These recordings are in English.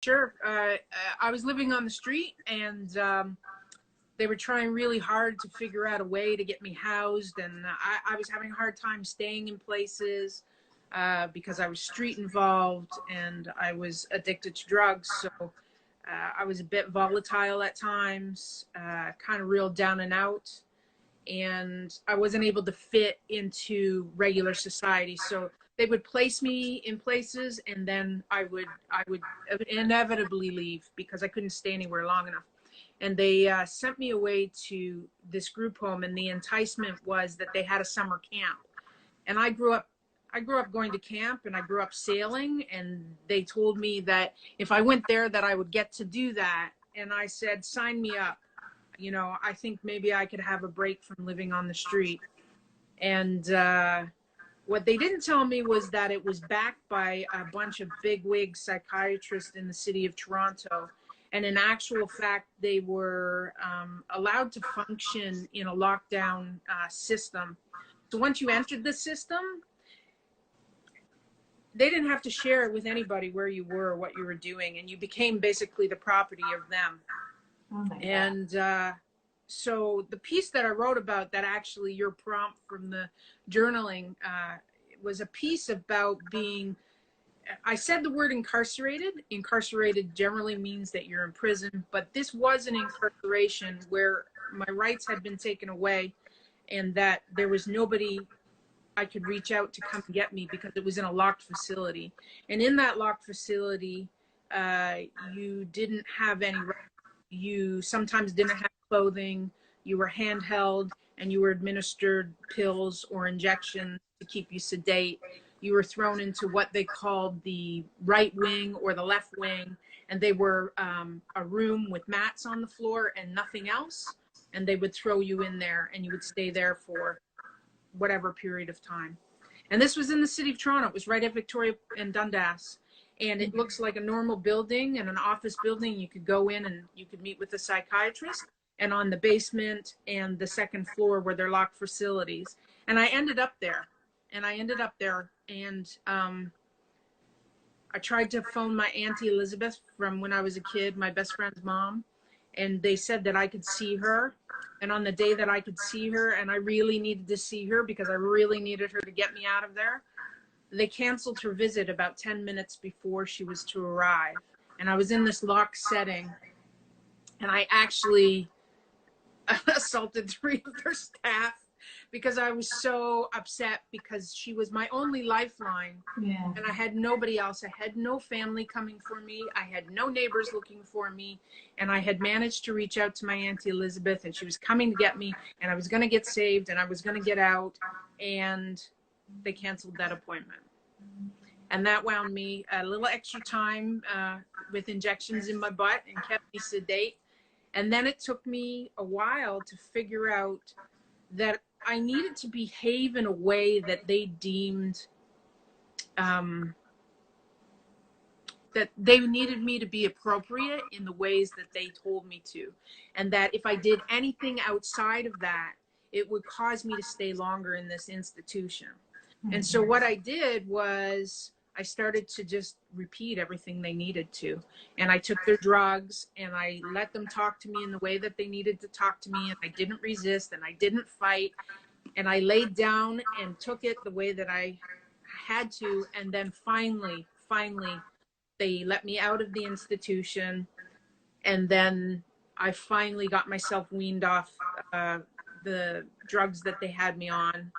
Sure. I was living on the street, and they were trying really hard to figure out a way to get me housed. And I was having a hard time staying in places because I was street involved and I was addicted to drugs. So I was a bit volatile at times, kind of real down and out. And I wasn't able to fit into regular society. So they would place me in places, and then I would inevitably leave because I couldn't stay anywhere long enough. And they sent me away to this group home, and the enticement was that they had a summer camp. And I grew up going to camp, and I grew up sailing, and they told me that if I went there that I would get to do that. And I said, sign me up. You know, I think maybe I could have a break from living on the street. And what they didn't tell me was that it was backed by a bunch of bigwig psychiatrists in the city of Toronto. And in actual fact, they were allowed to function in a lockdown system. So once you entered the system, they didn't have to share it with anybody where you were or what you were doing. And you became basically the property of them. Oh my God. And so the piece that I wrote about that, actually your prompt from the journaling, was a piece about being, I said the word incarcerated. Incarcerated generally means that you're in prison, but this was an incarceration where my rights had been taken away and that there was nobody I could reach out to come get me because it was in a locked facility. And in that locked facility, you didn't have any rights. You sometimes didn't have clothing, you were handheld, and you were administered pills or injections to keep you sedate. You were thrown into what they called the right wing or the left wing, and they were a room with mats on the floor and nothing else. And they would throw you in there, and you would stay there for whatever period of time. And this was in the city of Toronto. It was right at Victoria and Dundas. And it looks like a normal building and an office building. You could go in and you could meet with a psychiatrist. And on the basement and the second floor were their locked facilities. And I ended up there. And I tried to phone my Auntie Elizabeth from when I was a kid, my best friend's mom. And they said that I could see her. And on the day that I could see her, and I really needed to see her because I really needed her to get me out of there, they canceled her visit about 10 minutes before she was to arrive. And I was in this locked setting, and I actually assaulted 3 of their staff because I was so upset because she was my only lifeline. Yeah. And I had nobody else. I had no family coming for me. I had no neighbors looking for me. And I had managed to reach out to my Auntie Elizabeth, and she was coming to get me, and I was going to get saved, and I was going to get out. And they canceled that appointment. And that wound me a little extra time with injections in my butt and kept me sedate. And then it took me a while to figure out that I needed to behave in a way that they deemed that they needed me to be appropriate in the ways that they told me to. And that if I did anything outside of that, it would cause me to stay longer in this institution. And so what I did was I started to just repeat everything they needed to. And I took their drugs, and I let them talk to me in the way that they needed to talk to me. And I didn't resist, and I didn't fight. And I laid down and took it the way that I had to. And then finally, they let me out of the institution. And then I finally got myself weaned off the drugs that they had me on.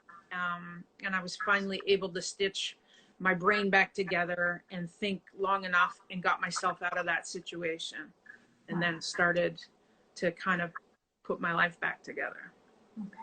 And I was finally able to stitch my brain back together and think long enough and got myself out of that situation, and then started to kind of put my life back together.